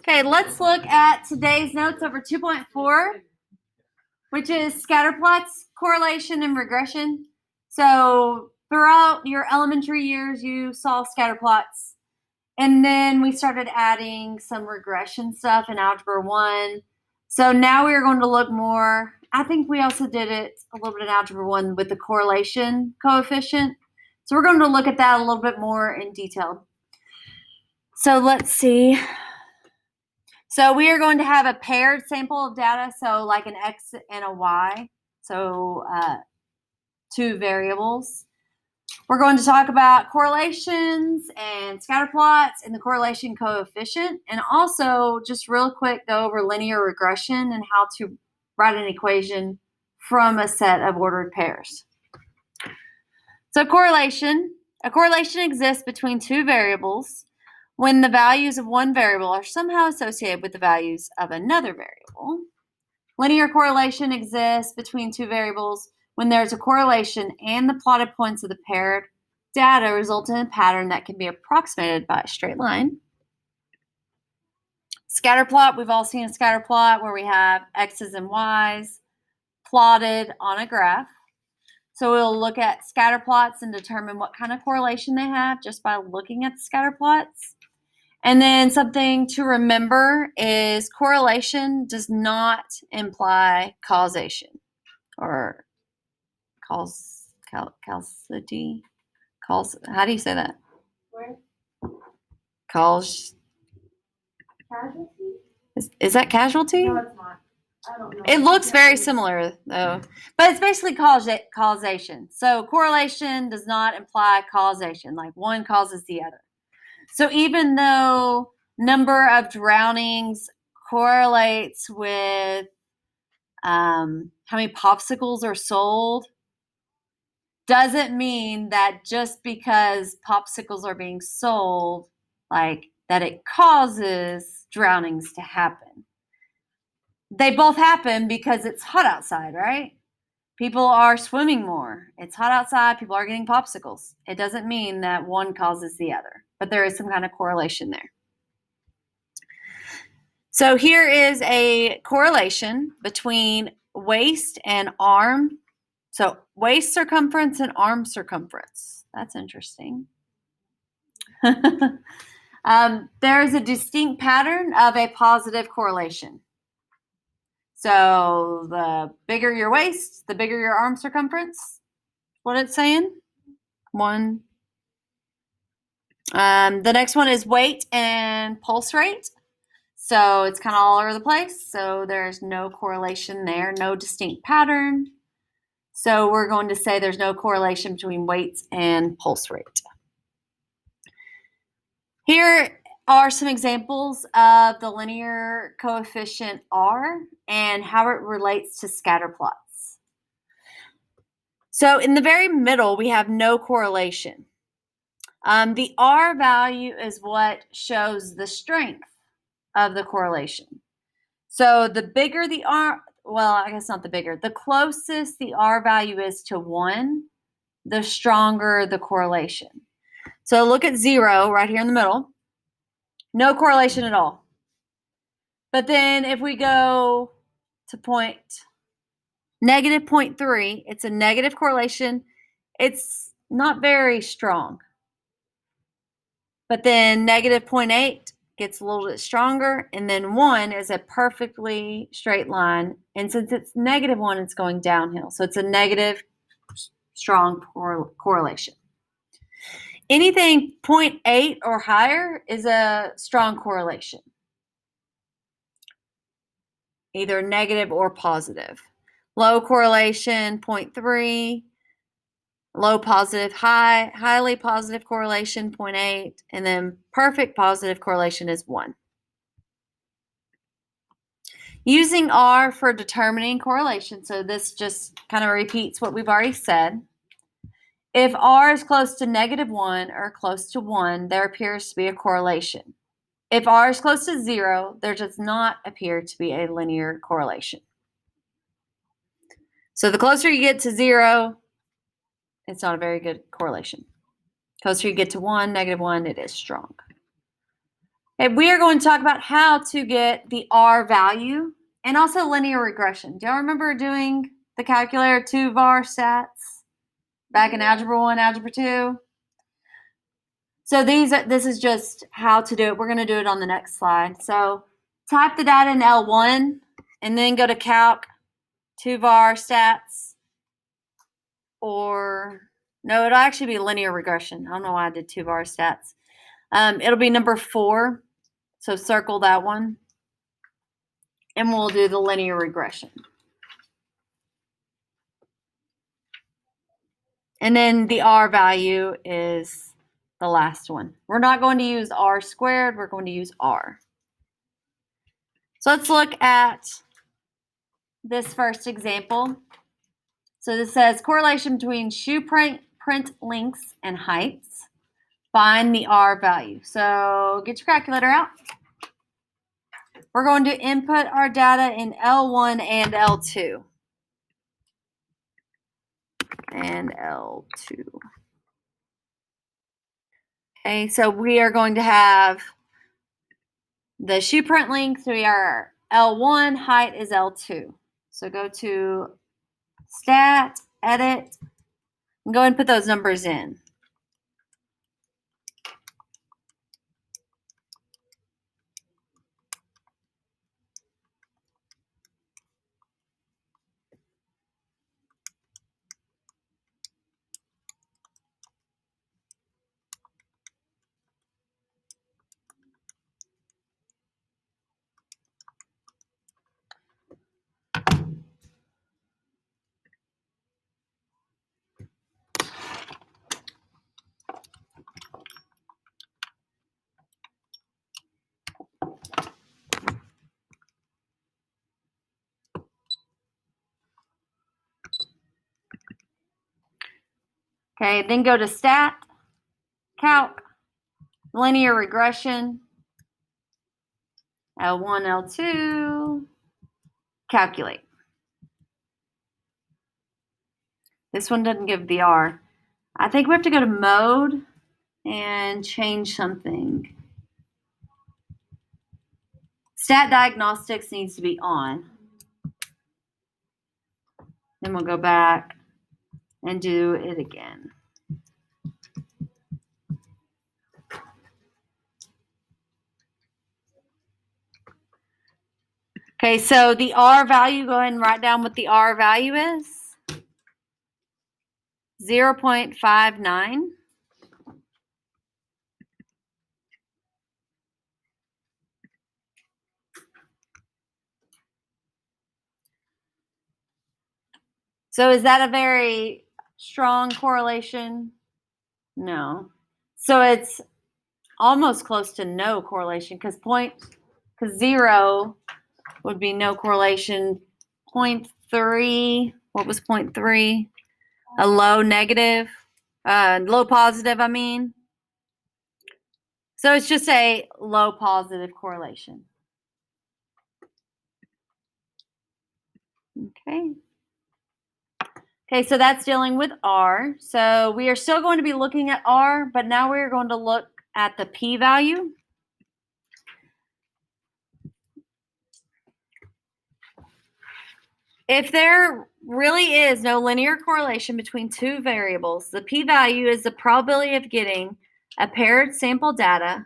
Okay, let's look at today's notes over 2.4, which is scatterplots, correlation, and regression. So throughout your elementary years, you saw scatterplots. And then we started adding some regression stuff in Algebra 1. So now we are going to look more. I think we also did it a little bit in Algebra 1 with the correlation coefficient. So we're going to look at that a little bit more in detail. So let's see. So we are going to have a paired sample of data, so like an X and a Y, so two variables. We're going to talk about correlations and scatterplots and the correlation coefficient, and also just real quick go over linear regression and how to write an equation from a set of ordered pairs. So a correlation exists between two variables when the values of one variable are somehow associated with the values of another variable. Linear correlation exists between two variables when there's a correlation and the plotted points of the paired data result in a pattern that can be approximated by a straight line. Scatterplot, we've all seen a scatterplot where we have X's and Y's plotted on a graph. So we'll look at scatterplots and determine what kind of correlation they have just by looking at the scatterplots. And then something to remember is correlation does not imply causation or causality. How do you say that? Where? Casualty? Is that casualty? No, it's not. I don't know. It looks very similar though, but it's basically causation. So correlation does not imply causation, like one causes the other. So even though number of drownings correlates with how many popsicles are sold, doesn't mean that just because popsicles are being sold, like that it causes drownings to happen. They both happen because it's hot outside, right? People are swimming more. It's hot outside. People are getting popsicles. It doesn't mean that one causes the other, but there is some kind of correlation there. So here is a correlation between waist and arm. So waist circumference and arm circumference. That's interesting. There is a distinct pattern of a positive correlation. So the bigger your waist, the bigger your arm circumference. What it's saying? One. The next one is weight and pulse rate. So it's kind of all over the place. So there's no correlation there, no distinct pattern. So we're going to say there's no correlation between weights and pulse rate. Here are some examples of the linear coefficient R and how it relates to scatterplots. So in the very middle, we have no correlation. The R value is what shows the strength of the correlation. So the bigger the R, well, I guess not the bigger, the closest the R value is to 1, the stronger the correlation. So look at 0 right here in the middle. No correlation at all. But then if we go to negative 0.3, it's a negative correlation. It's not very strong. But then negative 0.8 gets a little bit stronger, and then 1 is a perfectly straight line. And since it's negative 1, it's going downhill. So it's a negative strong correlation. Anything 0.8 or higher is a strong correlation, either negative or positive. Low correlation, 0.3. Low positive, highly positive correlation, 0.8. And then perfect positive correlation is 1. Using R for determining correlation, so this just kind of repeats what we've already said. If R is close to negative 1 or close to 1, there appears to be a correlation. If R is close to 0, there does not appear to be a linear correlation. So the closer you get to 0, it's not a very good correlation. Closer you get to 1, negative 1, it is strong. Okay, we are going to talk about how to get the R value and also linear regression. Do y'all remember doing the calculator 2-var stats back in Algebra 1, Algebra 2? So this is just how to do it. We're going to do it on the next slide. So type the data in L1 and then go to Calc 2-var stats, or no, it'll actually be linear regression. I don't know why I did 2-var stats. It'll be number 4. So circle that one. And we'll do the linear regression. And then the R value is the last one. We're not going to use R squared. We're going to use R. So let's look at this first example. So this says correlation between shoe print lengths and heights. Find the R value. So get your calculator out. We're going to input our data in L1 and L2. And L2. Okay, so we are going to have the shoe print length. We are L1, height is L2. So go to Stat, Edit, and go and put those numbers in. Okay, then go to Stat, Calc, Linear Regression, L1, L2, Calculate. This one doesn't give the R. I think we have to go to Mode and change something. Stat Diagnostics needs to be on. Then we'll go back and do it again. Okay, so the R value, go ahead and write down what the R value is. 0.59. So is that a very strong correlation? No. So it's almost close to no correlation because 0 would be no correlation. 0.3, what was 0.3? A low negative, low positive, I mean. So it's just a low positive correlation. Okay. Okay, so that's dealing with R. So we are still going to be looking at R, but now we're going to look at the p-value. If there really is no linear correlation between two variables, the p-value is the probability of getting a paired sample data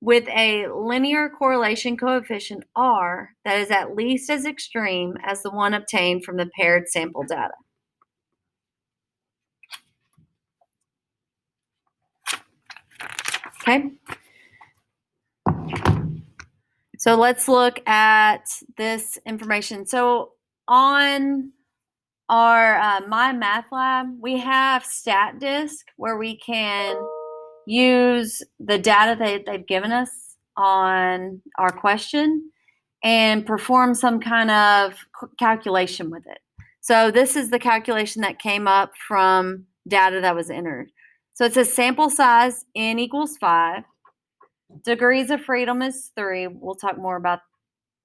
with a linear correlation coefficient R that is at least as extreme as the one obtained from the paired sample data. Okay. So let's look at this information. So on our My Math Lab, we have StatDisk where we can use the data that they've given us on our question and perform some kind of calculation with it. So this is the calculation that came up from data that was entered. So it says sample size n equals 5. Degrees of freedom is 3. We'll talk more about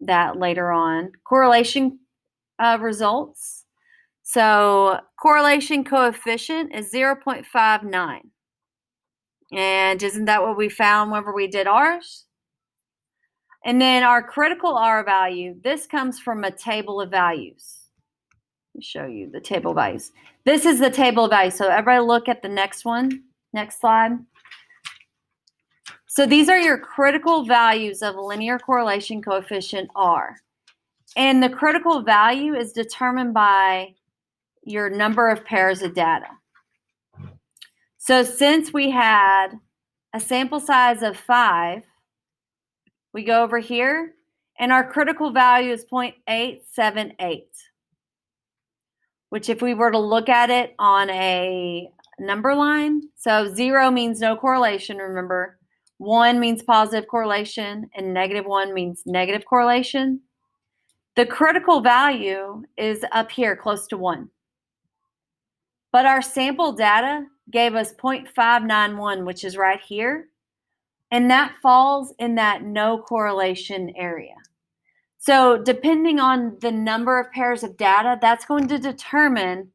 that later on. Correlation results. So correlation coefficient is 0.59. And isn't that what we found whenever we did ours? And then our critical R value, this comes from a table of values. Let me show you the table of values. This is the table of values. So everybody look at the next one, next slide. So these are your critical values of linear correlation coefficient R. And the critical value is determined by your number of pairs of data. So since we had a sample size of 5, we go over here, and our critical value is 0.878, which if we were to look at it on a number line, so 0 means no correlation, remember. 1 means positive correlation, and -1 means negative correlation. The critical value is up here, close to 1. But our sample data gave us 0.591, which is right here. And that falls in that no correlation area. So depending on the number of pairs of data, that's going to determine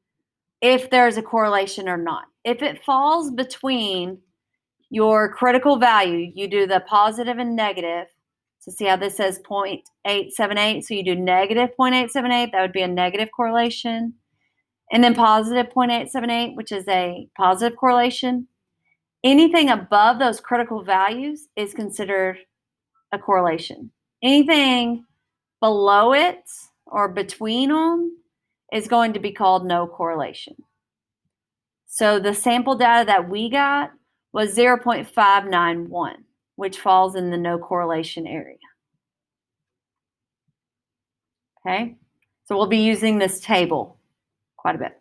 if there's a correlation or not. If it falls between your critical value, you do the positive and negative. So see how this says 0.878. So you do negative 0.878, that would be a negative correlation. And then positive 0.878, which is a positive correlation. Anything above those critical values is considered a correlation. Anything below it or between them is going to be called no correlation. So the sample data that we got was 0.591, which falls in the no correlation area. Okay, so we'll be using this table quite a bit.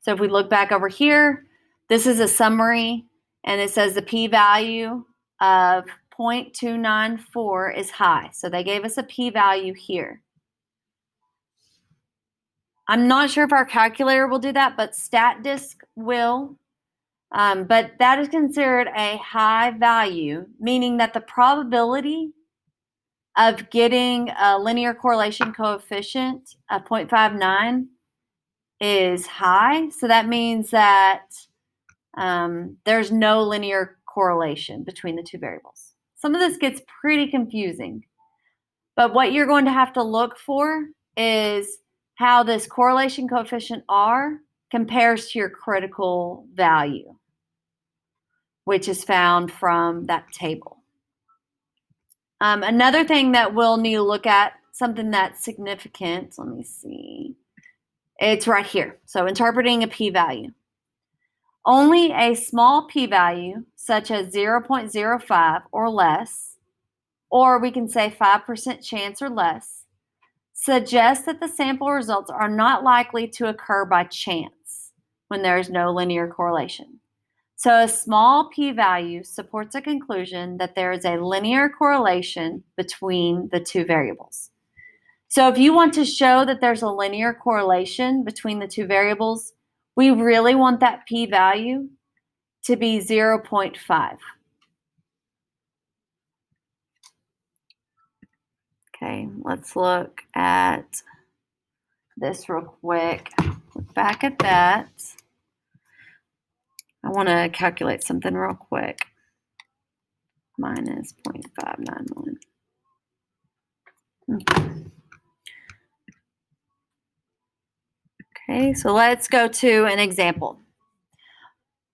So if we look back over here, this is a summary, and it says the p-value of 0.294 is high. So they gave us a p-value here. I'm not sure if our calculator will do that, but StatDisk will. But that is considered a high value, meaning that the probability of getting a linear correlation coefficient of 0.59 is high. So that means that there's no linear correlation between the two variables. Some of this gets pretty confusing, but what you're going to have to look for is how this correlation coefficient R compares to your critical value, which is found from that table. Another thing that we'll need to look at, something that's significant, let me see, it's right here. So interpreting a p-value. Only a small p-value, such as 0.05 or less, or we can say 5% chance or less, suggests that the sample results are not likely to occur by chance when there is no linear correlation. So a small p-value supports a conclusion that there is a linear correlation between the two variables. So if you want to show that there's a linear correlation between the two variables, we really want that p-value to be 0.5. Okay, let's look at this real quick. Look back at that. I want to calculate something real quick. Minus 0.591. Okay, so let's go to an example.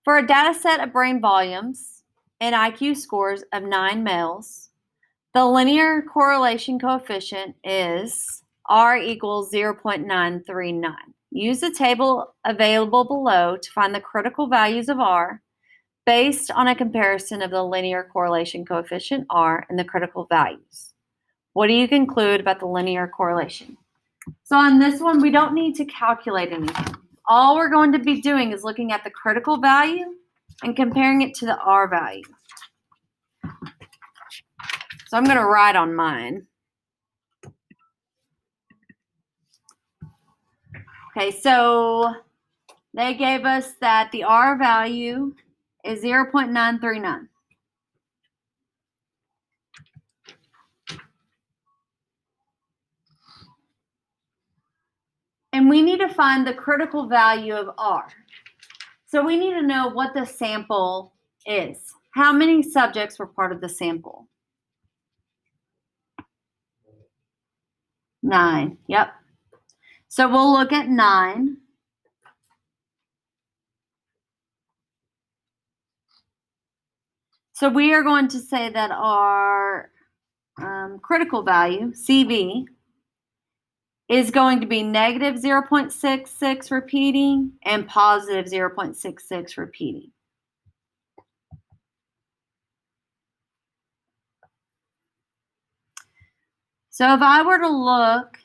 For a data set of brain volumes and IQ scores of 9 males, the linear correlation coefficient is R equals 0.939. Use the table available below to find the critical values of R based on a comparison of the linear correlation coefficient R and the critical values. What do you conclude about the linear correlation? So on this one, we don't need to calculate anything. All we're going to be doing is looking at the critical value and comparing it to the R value. So I'm going to write on mine. Okay, so they gave us that the R value is 0.939. And we need to find the critical value of R. So we need to know what the sample is. How many subjects were part of the sample? 9. Yep. So we'll look at 9. So we are going to say that our critical value, CV, is going to be negative 0.66 repeating and positive 0.66 repeating. So if I were to look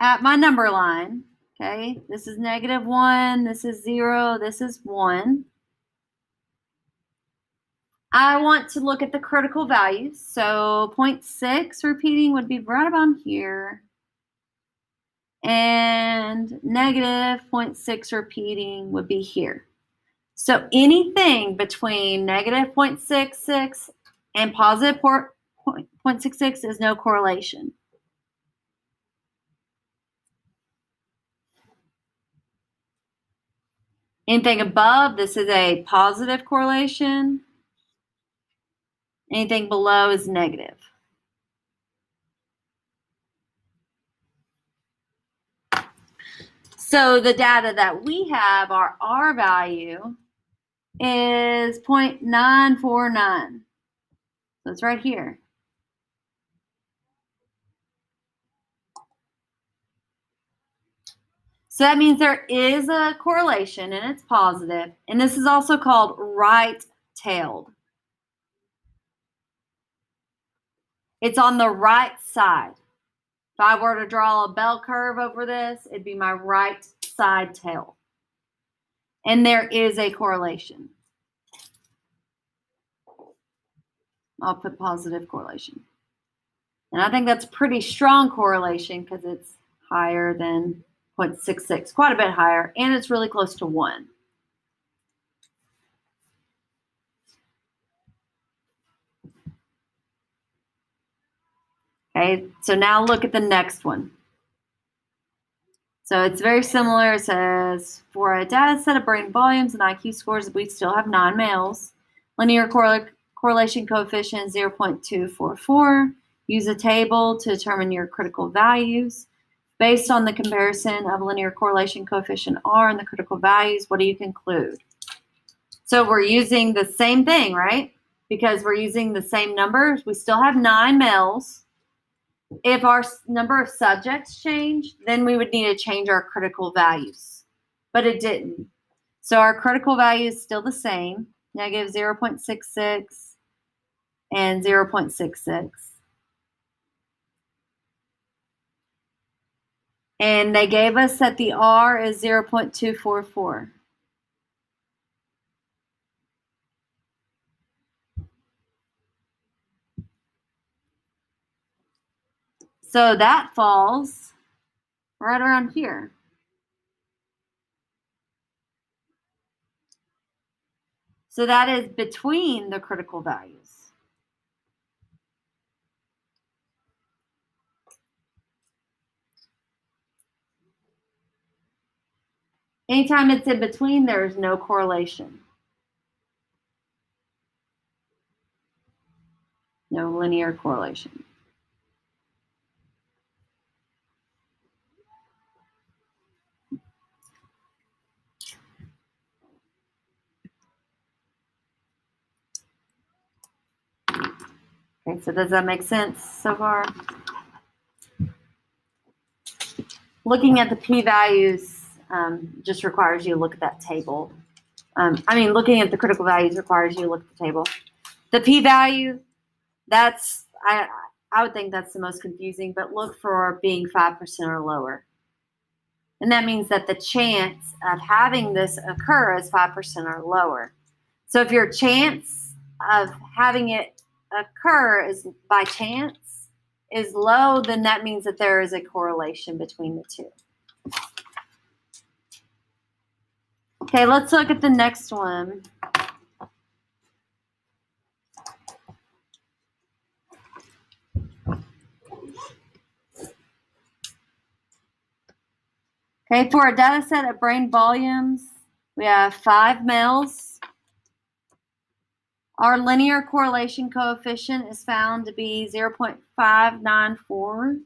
at my number line, okay, this is -1, this is 0, this is 1. I want to look at the critical values. So 0.6 repeating would be right about here. And negative 0.6 repeating would be here. So anything between negative 0.66 and positive 0.66 is no correlation. Anything above, this is a positive correlation. Anything below is negative. So the data that we have, our R value, is 0.949. So it's right here. So that means there is a correlation and it's positive. And this is also called right-tailed. It's on the right side. If I were to draw a bell curve over this, it'd be my right side tail. And there is a correlation. I'll put positive correlation. And I think that's pretty strong correlation because it's higher than 0.66, quite a bit higher, and it's really close to 1. Okay, so now look at the next one. So it's very similar. It says, for a data set of brain volumes and IQ scores, we still have 9 males. Linear correlation coefficient 0.244. Use a table to determine your critical values. Based on the comparison of linear correlation coefficient R and the critical values, what do you conclude? So we're using the same thing, right? Because we're using the same numbers. We still have 9 males. If our number of subjects changed, then we would need to change our critical values. But it didn't. So our critical value is still the same, negative 0.66 and 0.66. And they gave us that the R is 0.244. So that falls right around here. So that is between the critical values. Anytime it's in between, there is no correlation. No linear correlation. Okay, so does that make sense so far? Looking at the p-values just requires you to look at that table. Looking at the critical values requires you to look at the table. The p-value, I would think that's the most confusing, but look for being 5% or lower. And that means that the chance of having this occur is 5% or lower. So if your chance of having it occur is by chance is low, then that means that there is a correlation between the two. Okay, let's look at the next one. Okay, for a data set of brain volumes, we have 5 males. Our linear correlation coefficient is found to be 0.594.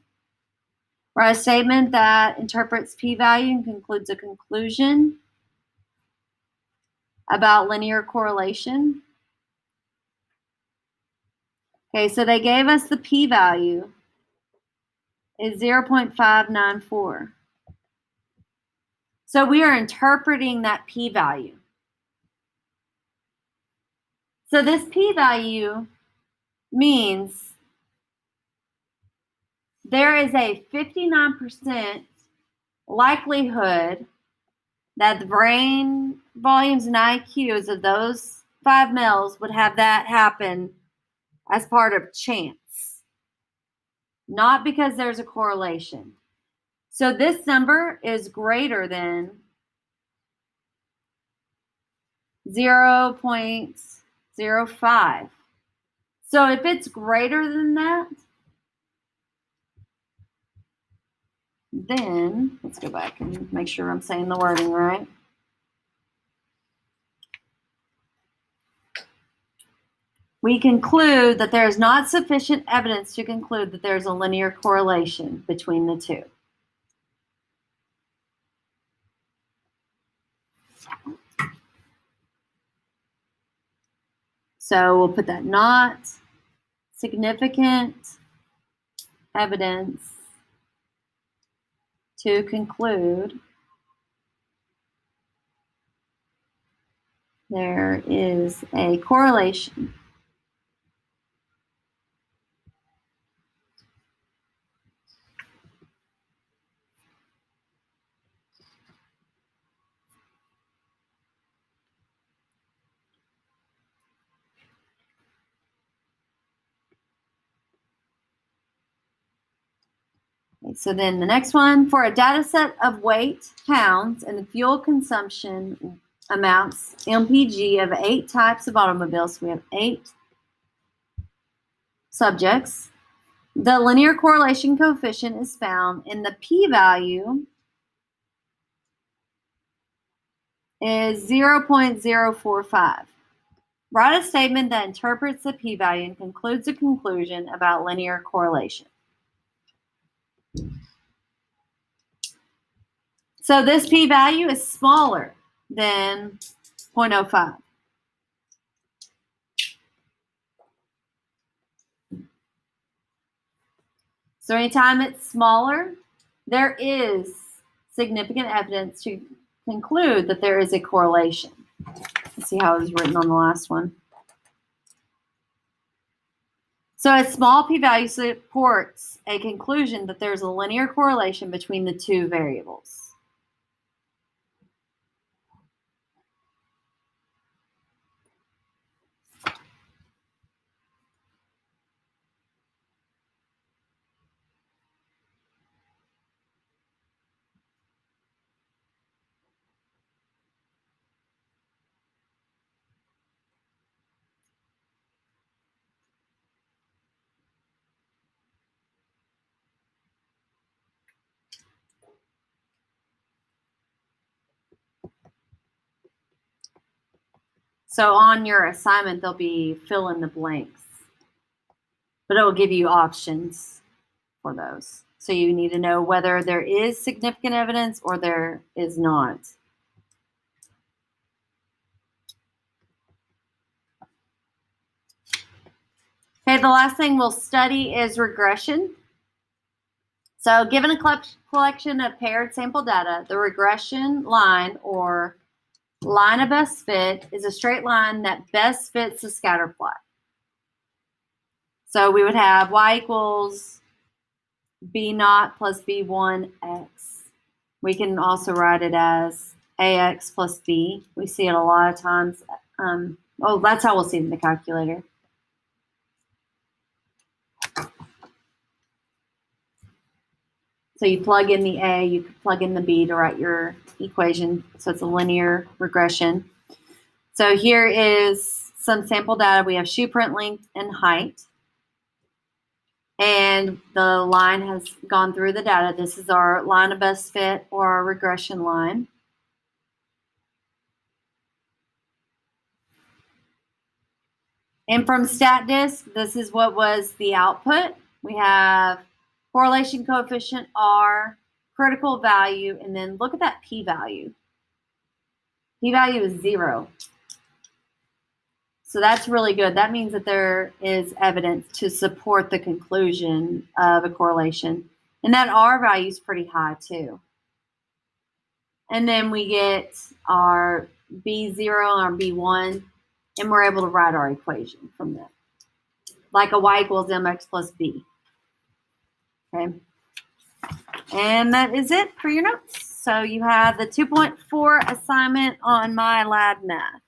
Write a statement that interprets p-value and concludes a conclusion about linear correlation. Okay, so they gave us the p-value is 0.594. So we are interpreting that p-value. So this p-value means there is a 59% likelihood that the brain volumes and IQs of those 5 males would have that happen as part of chance, not because there's a correlation. So this number is greater than 0.05. So if it's greater than that, then let's go back and make sure I'm saying the wording right. We conclude that there is not sufficient evidence to conclude that there is a linear correlation between the two. So we'll put that not significant evidence to conclude there is a correlation. Okay, so then the next one, for a data set of weight, pounds, and the fuel consumption amounts, MPG of 8 types of automobiles, so we have 8 subjects. The linear correlation coefficient is found in the p-value is 0.045. Write a statement that interprets the p-value and concludes a conclusion about linear correlation. So this p-value is smaller than 0.05. So anytime it's smaller, there is significant evidence to conclude that there is a correlation. Let's see how it was written on the last one. So a small p-value supports a conclusion that there's a linear correlation between the two variables. So on your assignment, there'll be fill in the blanks, but it will give you options for those. So you need to know whether there is significant evidence or there is not. Okay, the last thing we'll study is regression. So given a collection of paired sample data, the regression line or line of best fit is a straight line that best fits the scatter plot. So we would have y equals b naught plus b1x. We can also write it as ax plus b. We see it a lot of times. That's how we'll see it in the calculator. So you plug in the a, you plug in the b to write your equation. So it's a linear regression. So here is some sample data. We have shoe print length and height. And the line has gone through the data. This is our line of best fit or our regression line. And from StatDisk, this is what was the output. We have correlation coefficient R, critical value, and then look at that p-value. P-value is 0. So that's really good. That means that there is evidence to support the conclusion of a correlation. And that R value is pretty high too. And then we get our B0 and our B1, and we're able to write our equation from that. Like a y equals mx plus b. Okay. And that is it for your notes. So you have the 2.4 assignment on my lab math.